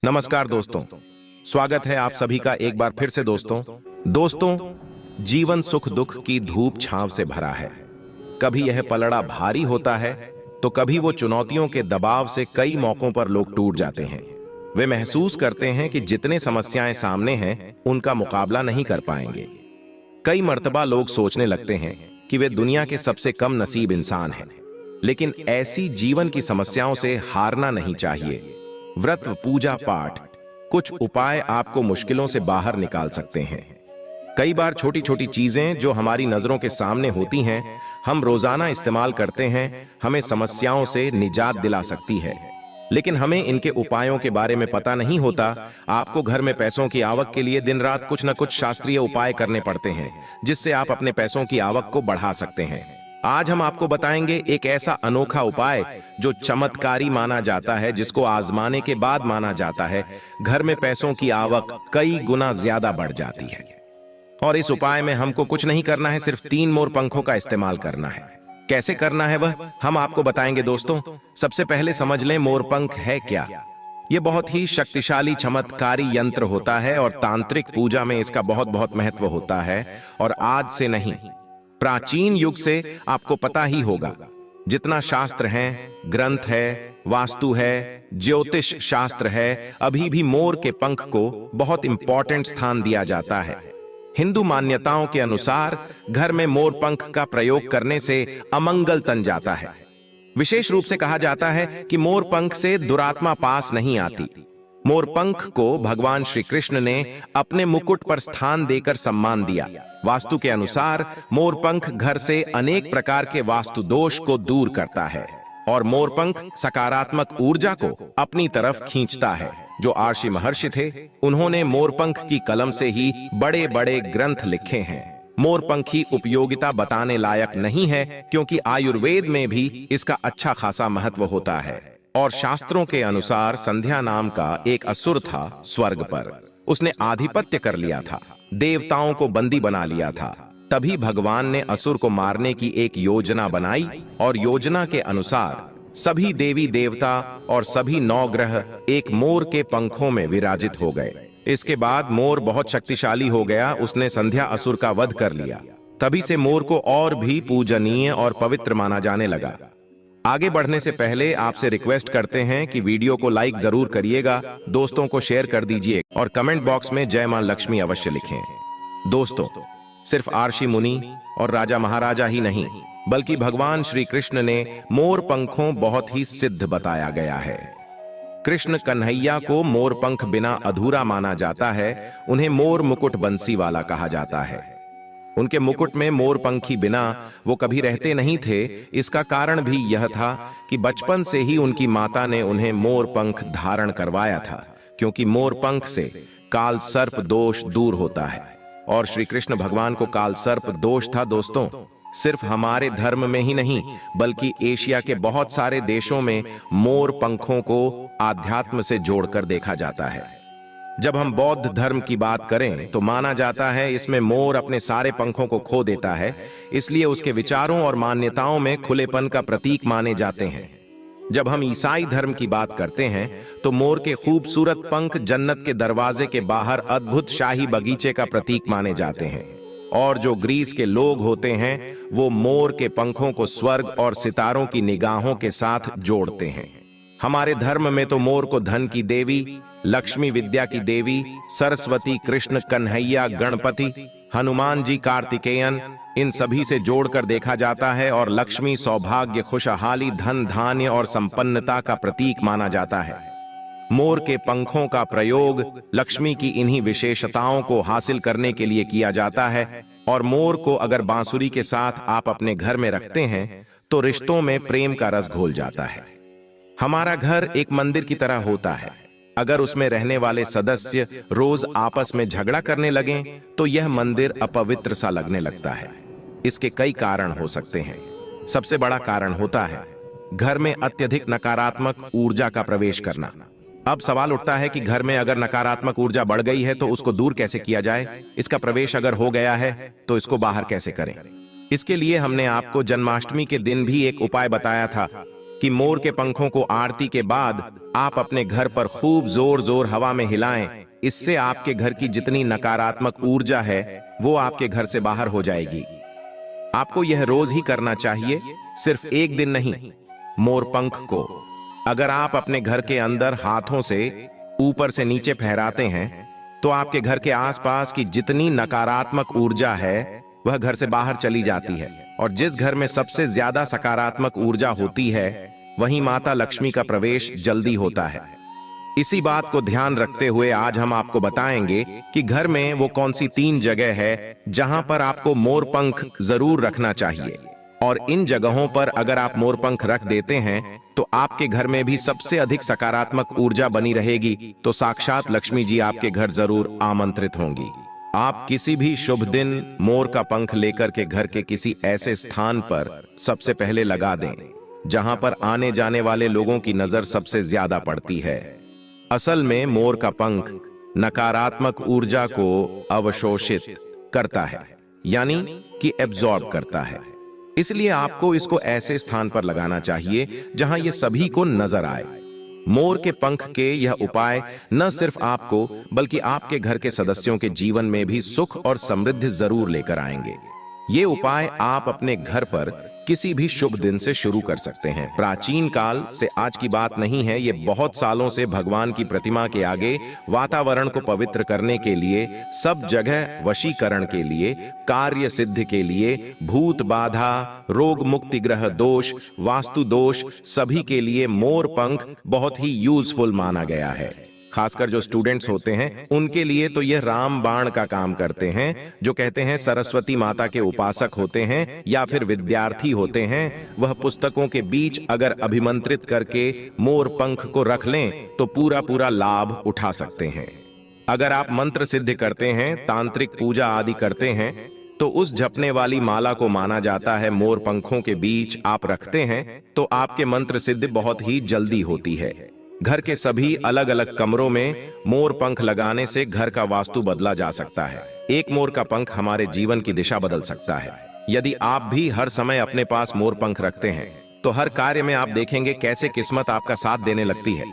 नमस्कार दोस्तों, स्वागत है आप सभी का एक बार फिर से दोस्तों। जीवन सुख दुख की धूप छांव से भरा है। कभी यह पलड़ा भारी होता है तो कभी वो चुनौतियों के दबाव से कई मौकों पर लोग टूट जाते हैं। वे महसूस करते हैं कि जितने समस्याएं सामने हैं उनका मुकाबला नहीं कर पाएंगे। कई मर्तबा लोग सोचने लगते हैं कि वे दुनिया के सबसे कम नसीब इंसान हैं, लेकिन ऐसी जीवन की समस्याओं से हारना नहीं चाहिए। व्रत, पूजा पाठ, कुछ उपाय आपको मुश्किलों से बाहर निकाल सकते हैं। कई बार छोटी छोटी चीजें जो हमारी नजरों के सामने होती हैं, हम रोजाना इस्तेमाल करते हैं, हमें समस्याओं से निजात दिला सकती है, लेकिन हमें इनके उपायों के बारे में पता नहीं होता। आपको घर में पैसों की आवक के लिए दिन रात कुछ न कुछ शास्त्रीय उपाय करने पड़ते हैं, जिससे आप अपने पैसों की आवक को बढ़ा सकते हैं। आज हम आपको बताएंगे एक ऐसा अनोखा उपाय जो चमत्कारी माना जाता है, जिसको आजमाने के बाद माना जाता है घर में पैसों की आवक कई गुना ज्यादा बढ़ जाती है। और इस उपाय में हमको कुछ नहीं करना है, सिर्फ 3 मोर पंखों का इस्तेमाल करना है। कैसे करना है वह हम आपको बताएंगे दोस्तों। सबसे पहले समझ लें मोरपंख है क्या। यह बहुत ही शक्तिशाली चमत्कारी यंत्र होता है और तांत्रिक पूजा में इसका बहुत महत्व होता है। और आज से नहीं, प्राचीन युग से आपको पता ही होगा। जितना शास्त्र हैं, ग्रंथ है, वास्तु है, ज्योतिष शास्त्र है, अभी भी मोर के पंख को बहुत इंपॉर्टेंट स्थान दिया जाता है। हिंदू मान्यताओं के अनुसार घर में मोर पंख का प्रयोग करने से अमंगल तन जाता है। विशेष रूप से कहा जाता है कि मोर पंख से दुरात्मा पास नहीं आती। मोरपंख को भगवान श्री कृष्ण ने अपने मुकुट पर स्थान देकर सम्मान दिया। वास्तु के अनुसार मोरपंख घर से अनेक प्रकार के वास्तु दोष को दूर करता है और मोरपंख सकारात्मक ऊर्जा को अपनी तरफ खींचता है। जो आर्षि महर्षि थे, उन्होंने मोरपंख की कलम से ही बड़े बड़े ग्रंथ लिखे हैं। मोरपंख की उपयोगिता बताने लायक नहीं है, क्योंकि आयुर्वेद में भी इसका अच्छा खासा महत्व होता है। और शास्त्रों के अनुसार संध्या नाम का एक असुर था स्वर्ग पर। उसने आधिपत्य कर लिया था, देवताओं को बंदी बना लिया था। तभी भगवान ने असुर को मारने की एक योजना बनाई और योजना के अनुसार सभी देवी देवता और सभी 9 ग्रह एक मोर के पंखों में विराजित हो गए। इसके बाद मोर बहुत शक्तिशाली हो गया। उसने संध्या असुर का वध कर लिया। तभी से मोर को और भी पूजनीय और पवित्र माना जाने लगा। आगे बढ़ने से पहले आपसे रिक्वेस्ट करते हैं कि वीडियो को लाइक जरूर करिएगा, दोस्तों को शेयर कर दीजिए और कमेंट बॉक्स में जय मां लक्ष्मी अवश्य लिखें। दोस्तों, सिर्फ आर्षि मुनि और राजा महाराजा ही नहीं, बल्कि भगवान श्री कृष्ण ने मोर पंखों बहुत ही सिद्ध बताया गया है। कृष्ण कन्हैया को मोर पंख बिना अधूरा माना जाता है। उन्हें मोर मुकुट बंसी वाला कहा जाता है। उनके मुकुट में मोर पंखी बिना वो कभी रहते नहीं थे। इसका कारण भी यह था कि बचपन से ही उनकी माता ने उन्हें मोर पंख धारण करवाया था, क्योंकि मोर पंख से काल सर्प दोष दूर होता है। और श्री कृष्ण भगवान को काल सर्प दोष था दोस्तों। सिर्फ हमारे धर्म में ही नहीं, बल्कि एशिया के बहुत सारे देशों में मोर पंखों को आध्यात्म से जोड़कर देखा जाता है। जब हम बौद्ध धर्म की बात करें तो माना जाता है इसमें मोर अपने सारे पंखों को खो देता है, इसलिए उसके विचारों और मान्यताओं में खुलेपन का प्रतीक माने जाते हैं। जब हम ईसाई धर्म की बात करते हैं तो मोर के खूबसूरत पंख जन्नत के दरवाजे के बाहर अद्भुत शाही बगीचे का प्रतीक माने जाते हैं। और जो ग्रीस के लोग होते हैं, वो मोर के पंखों को स्वर्ग और सितारों की निगाहों के साथ जोड़ते हैं। हमारे धर्म में तो मोर को धन की देवी, लक्ष्मी विद्या की देवी, सरस्वती, कृष्ण कन्हैया, गणपति, हनुमान जी, कार्तिकेयन, इन सभी से जोड़कर देखा जाता है और लक्ष्मी, सौभाग्य, खुशहाली, धन धान्य और संपन्नता का प्रतीक माना जाता है। मोर के पंखों का प्रयोग लक्ष्मी की इन्हीं विशेषताओं को हासिल करने के लिए किया जाता है। और मोर को अगर बांसुरी के साथ आप अपने घर में रखते हैं तो रिश्तों में प्रेम का रस घोल जाता है। हमारा घर एक मंदिर की तरह होता है। अगर उसमें रहने वाले सदस्य रोज आपस में झगड़ा करने लगें तो यह मंदिर अपवित्र सा लगने लगता है। इसके कई कारण हो सकते हैं। सबसे बड़ा कारण होता है घर में अत्यधिक नकारात्मक ऊर्जा का प्रवेश करना। अब सवाल उठता है कि घर में अगर नकारात्मक ऊर्जा बढ़ गई है तो उसको दूर कैसे किया जाए। इसका प्रवेश अगर हो गया है तो इसको बाहर कैसे करें। इसके लिए हमने आपको जन्माष्टमी के दिन भी एक उपाय बताया था। कि मोर के पंखों को आरती के बाद आप अपने घर पर खूब जोर जोर हवा में हिलाएं। इससे आपके घर की जितनी नकारात्मक ऊर्जा है वो आपके घर से बाहर हो जाएगी। आपको यह रोज ही करना चाहिए, सिर्फ एक दिन नहीं। मोर पंख को अगर आप अपने घर के अंदर हाथों से ऊपर से नीचे फहराते हैं तो आपके घर के आसपास की जितनी नकारात्मक ऊर्जा है वह घर से बाहर चली जाती है। और जिस घर में सबसे ज्यादा सकारात्मक ऊर्जा होती है वहीं माता लक्ष्मी का प्रवेश जल्दी होता है। इसी बात को ध्यान रखते हुए आज हम आपको बताएंगे कि घर में वो कौन सी 3 जगह है जहां पर आपको मोर पंख जरूर रखना चाहिए। और इन जगहों पर अगर आप मोर पंख रख देते हैं तो आपके घर में भी सबसे अधिक सकारात्मक ऊर्जा बनी रहेगी, तो साक्षात लक्ष्मी जी आपके घर जरूर आमंत्रित होंगी। आप किसी भी शुभ दिन मोर का पंख लेकर के घर के किसी ऐसे स्थान पर सबसे पहले लगा दें जहां पर आने जाने वाले लोगों की नजर सबसे ज्यादा पड़ती है। असल में मोर का पंख नकारात्मक ऊर्जा को अवशोषित करता है, यानी कि एब्जॉर्ब करता है। इसलिए आपको इसको ऐसे स्थान पर लगाना चाहिए जहां ये सभी को नजर आए। मोर के पंख के यह उपाय न सिर्फ आपको बल्कि आपके घर के सदस्यों के जीवन में भी सुख और समृद्धि जरूर लेकर आएंगे। ये उपाय आप अपने घर पर किसी भी शुभ दिन से शुरू कर सकते हैं। प्राचीन काल से आज की बात नहीं है, ये बहुत सालों से भगवान की प्रतिमा के आगे वातावरण को पवित्र करने के लिए, सब जगह वशीकरण के लिए, कार्य सिद्धि के लिए, भूत बाधा, रोग मुक्ति, ग्रह दोष, वास्तु दोष, सभी के लिए मोर पंख बहुत ही यूजफुल माना गया है। खासकर जो स्टूडेंट्स होते हैं उनके लिए तो यह राम बाण का काम करते हैं। जो कहते हैं सरस्वती माता के उपासक होते हैं या फिर विद्यार्थी होते हैं, वह पुस्तकों के बीच अगर अभिमंत्रित करके मोर पंख को रख लें तो पूरा पूरा लाभ उठा सकते हैं। अगर आप मंत्र सिद्ध करते हैं, तांत्रिक पूजा आदि करते हैं, तो उस झपने वाली माला को माना जाता है मोर पंखों के बीच आप रखते हैं तो आपके मंत्र सिद्धि बहुत ही जल्दी होती है। घर के सभी अलग अलग कमरों में मोर पंख लगाने से घर का वास्तु बदला जा सकता है। एक मोर का पंख हमारे जीवन की दिशा बदल सकता है। यदि आप भी हर समय अपने पास मोर पंख रखते हैं तो हर कार्य में आप देखेंगे कैसे किस्मत आपका साथ देने लगती है।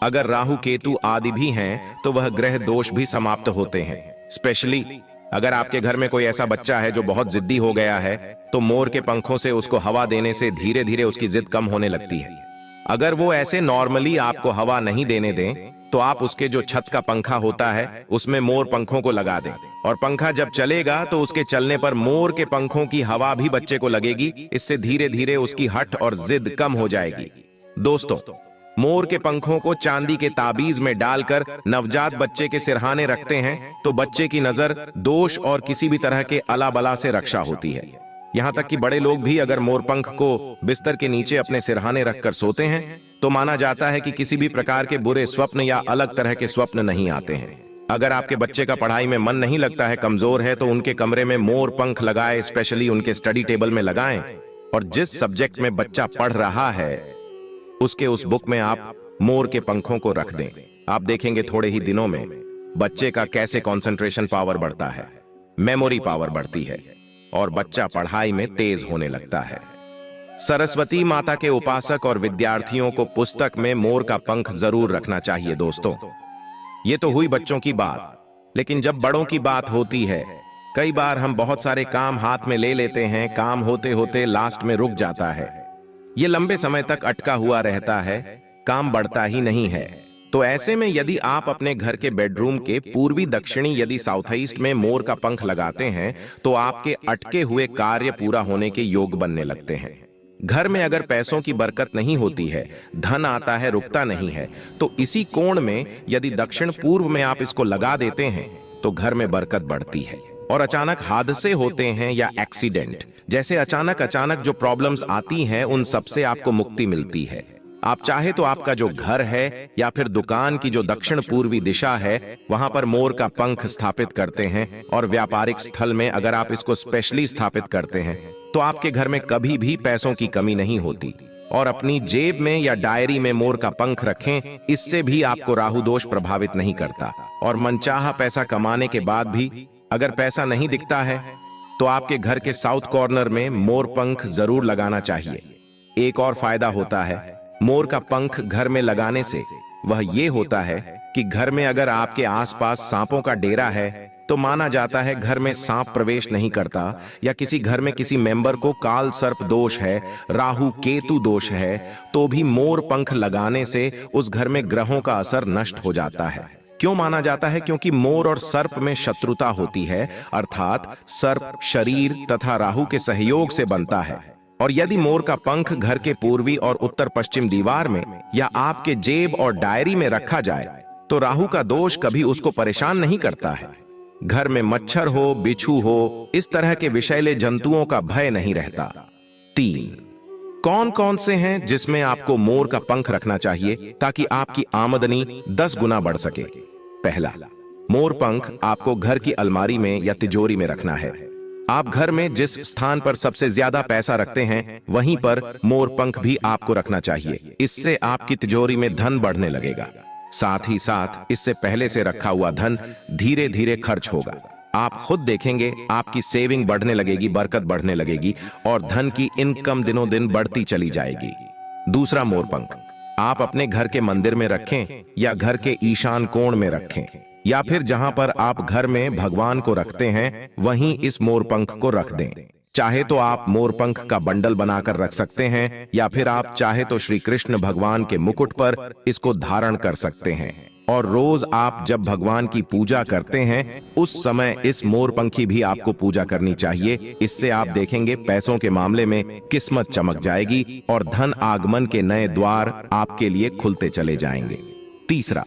अगर राहु केतु आदि भी हैं तो वह ग्रह दोष भी समाप्त होते हैं। स्पेशली अगर आपके घर में कोई ऐसा बच्चा है जो बहुत जिद्दी हो गया है तो मोर के पंखों से उसको हवा देने से धीरे धीरे उसकी जिद कम होने लगती है। अगर वो ऐसे नॉर्मली आपको हवा नहीं देने दें तो आप उसके जो छत का पंखा होता है उसमें मोर पंखों को लगा दें, और पंखा जब चलेगा तो उसके चलने पर मोर के पंखों की हवा भी बच्चे को लगेगी। इससे धीरे धीरे उसकी हठ और जिद कम हो जाएगी। दोस्तों, मोर के पंखों को चांदी के ताबीज में डालकर नवजात बच्चे के सिरहाने रखते हैं तो बच्चे की नजर, दोष और किसी भी तरह के अला बला से रक्षा होती है। यहां तक कि बड़े लोग भी अगर मोरपंख को बिस्तर के नीचे अपने सिरहाने रखकर सोते हैं तो माना जाता है कि किसी भी प्रकार के बुरे स्वप्न या अलग तरह के स्वप्न नहीं आते हैं। अगर आपके बच्चे का पढ़ाई में मन नहीं लगता है, कमजोर है, तो उनके कमरे में मोर पंख लगाए, स्पेशली उनके स्टडी टेबल में लगाएं, और जिस सब्जेक्ट में बच्चा पढ़ रहा है उसके उस बुक में आप मोर के पंखों को रख दें। आप देखेंगे थोड़े ही दिनों में बच्चे का कैसे कंसंट्रेशन पावर बढ़ता है, मेमोरी पावर बढ़ती है और बच्चा पढ़ाई में तेज होने लगता है। सरस्वती माता के उपासक और विद्यार्थियों को पुस्तक में मोर का पंख जरूर रखना चाहिए। दोस्तों, ये तो हुई बच्चों की बात, लेकिन जब बड़ों की बात होती है, कई बार हम बहुत सारे काम हाथ में ले लेते हैं, काम होते होते लास्ट में रुक जाता है, ये लंबे समय तक अटका हुआ रहता है, काम बढ़ता ही नहीं है। तो ऐसे में यदि आप अपने घर के बेडरूम के पूर्वी दक्षिणी यदि साउथ ईस्ट में मोर का पंख लगाते हैं तो आपके अटके हुए कार्य पूरा होने के योग बनने लगते हैं। घर में अगर पैसों की बरकत नहीं होती है, धन आता है रुकता नहीं है, तो इसी कोण में यदि दक्षिण पूर्व में आप इसको लगा देते हैं तो घर में बरकत बढ़ती है और अचानक हादसे होते हैं या एक्सीडेंट जैसे अचानक जो प्रॉब्लम्स आती हैं उन सबसे आपको मुक्ति मिलती है। आप चाहे तो आपका जो घर है या फिर दुकान की जो दक्षिण पूर्वी दिशा है वहां पर मोर का पंख स्थापित करते हैं, और व्यापारिक स्थल में अगर आप इसको स्पेशली स्थापित करते हैं तो आपके घर में कभी भी पैसों की कमी नहीं होती। और अपनी जेब में या डायरी में मोर का पंख रखें, इससे भी आपको राहु दोष प्रभावित नहीं करता। और मनचाहा पैसा कमाने के बाद भी अगर पैसा नहीं दिखता है तो आपके घर के साउथ कॉर्नर में मोर पंख जरूर लगाना चाहिए। एक और फायदा होता है मोर का पंख घर में लगाने से। वह ये होता है कि घर में अगर आपके आसपास सांपों का डेरा है तो माना जाता है घर में सांप प्रवेश नहीं करता, या किसी घर में किसी मेंबर को काल सर्प दोष है, राहु केतु दोष है, तो भी मोर पंख लगाने से उस घर में ग्रहों का असर नष्ट हो जाता है। क्यों माना जाता है? क्योंकि मोर और सर्प में शत्रुता होती है, अर्थात सर्प शरीर तथा राहु के सहयोग से बनता है। और यदि मोर का पंख घर के पूर्वी और उत्तर पश्चिम दीवार में या आपके जेब और डायरी में रखा जाए तो राहु का दोष कभी उसको परेशान नहीं करता है। घर में मच्छर हो, बिच्छू हो, इस तरह के विषैले जंतुओं का भय नहीं रहता। 3, कौन कौन से हैं जिसमें आपको मोर का पंख रखना चाहिए ताकि आपकी आमदनी 10 गुना बढ़ सके? पहला, मोर पंख आपको घर की अलमारी में या तिजोरी में रखना है। आप घर में जिस स्थान पर सबसे ज्यादा पैसा रखते हैं वहीं पर मोर पंख भी आपको रखना चाहिए। इससे आपकी तिजोरी में धन बढ़ने लगेगा। साथ ही साथ इससे पहले से रखा हुआ धन धीरे धीरे खर्च होगा। आप खुद देखेंगे आपकी सेविंग बढ़ने लगेगी, बरकत बढ़ने लगेगी और धन की इनकम दिनों दिन बढ़ती चली जाएगी। दूसरा, मोर पंख आप अपने घर के मंदिर में रखें या घर के ईशान कोण में रखें, या फिर जहां पर आप घर में भगवान को रखते हैं वहीं इस मोर पंख को रख दें। चाहे तो आप मोर पंख का बंडल बनाकर रख सकते हैं, या फिर आप चाहे तो श्री कृष्ण भगवान के मुकुट पर इसको धारण कर सकते हैं। और रोज आप जब भगवान की पूजा करते हैं उस समय इस मोर पंखी भी आपको पूजा करनी चाहिए। इससे आप देखेंगे पैसों के मामले में किस्मत चमक जाएगी और धन आगमन के नए द्वार आपके लिए खुलते चले जाएंगे। तीसरा,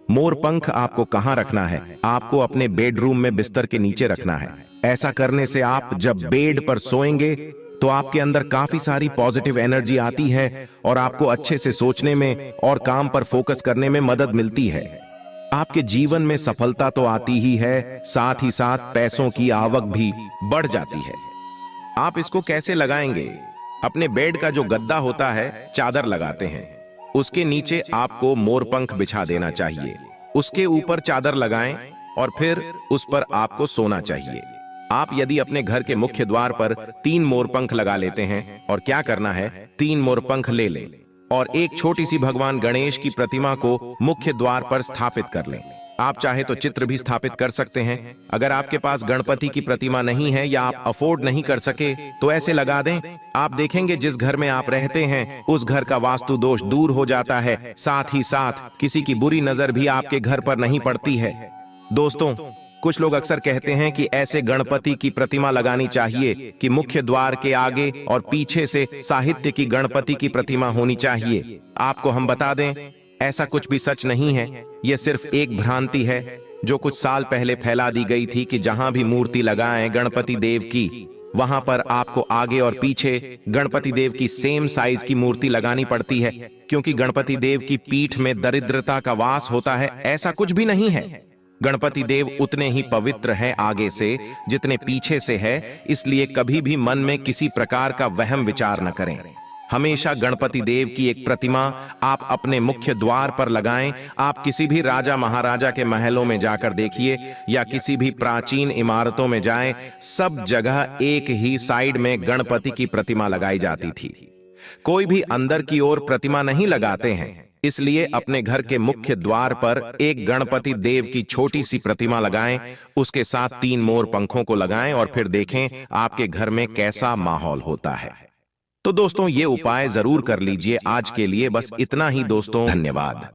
मोर पंख आपको कहां रखना है? आपको अपने बेडरूम में बिस्तर के नीचे रखना है। ऐसा करने से आप जब बेड पर सोएंगे तो आपके अंदर काफी सारी पॉजिटिव एनर्जी आती है और आपको अच्छे से सोचने में और काम पर फोकस करने में मदद मिलती है। आपके जीवन में सफलता तो आती ही है, साथ ही साथ पैसों की आवक भी बढ़ जाती है। आप इसको कैसे लगाएंगे? अपने बेड का जो गद्दा होता है, चादर लगाते हैं, उसके नीचे आपको मोरपंख बिछा देना चाहिए। उसके ऊपर चादर लगाएं और फिर उस पर आपको सोना चाहिए। आप यदि अपने घर के मुख्य द्वार पर 3 मोरपंख लगा लेते हैं, और क्या करना है, 3 मोरपंख ले लें और एक छोटी सी भगवान गणेश की प्रतिमा को मुख्य द्वार पर स्थापित कर लें। आप चाहे तो चित्र भी स्थापित कर सकते हैं। अगर आपके पास गणपति की प्रतिमा नहीं है या आप अफोर्ड नहीं कर सके तो ऐसे लगा दें। आप देखेंगे जिस घर में आप रहते हैं उस घर का वास्तु दोष दूर हो जाता है, साथ ही साथ किसी की बुरी नजर भी आपके घर पर नहीं पड़ती है। दोस्तों, कुछ लोग अक्सर कहते हैं कि ऐसे गणपति की प्रतिमा लगानी चाहिए कि मुख्य द्वार के आगे और पीछे से साहित्य की गणपति की प्रतिमा होनी चाहिए। आपको हम बता दें, ऐसा कुछ भी सच नहीं है। यह सिर्फ एक भ्रांति है जो कुछ साल पहले फैला दी गई थी कि जहां भी मूर्ति लगाएं गणपति देव की, वहां पर आपको आगे और पीछे गणपति देव की सेम साइज की मूर्ति लगानी पड़ती है, क्योंकि गणपति देव की पीठ में दरिद्रता का वास होता है। ऐसा कुछ भी नहीं है। गणपति देव उतने ही पवित्र हैं आगे से जितने पीछे से है, इसलिए कभी भी मन में किसी प्रकार का वहम विचार न करें। हमेशा गणपति देव की एक प्रतिमा आप अपने मुख्य द्वार पर लगाएं। आप किसी भी राजा महाराजा के महलों में जाकर देखिए या किसी भी प्राचीन इमारतों में जाएं, सब जगह एक ही साइड में गणपति की प्रतिमा लगाई जाती थी। कोई भी अंदर की ओर प्रतिमा नहीं लगाते हैं, इसलिए अपने घर के मुख्य द्वार पर एक गणपति देव की छोटी सी प्रतिमा लगाएं, उसके साथ 3 मोर पंखों को लगाएं और फिर देखें आपके घर में कैसा माहौल होता है। तो दोस्तों, ये उपाय जरूर कर लीजिए। आज के लिए बस इतना ही दोस्तों, धन्यवाद।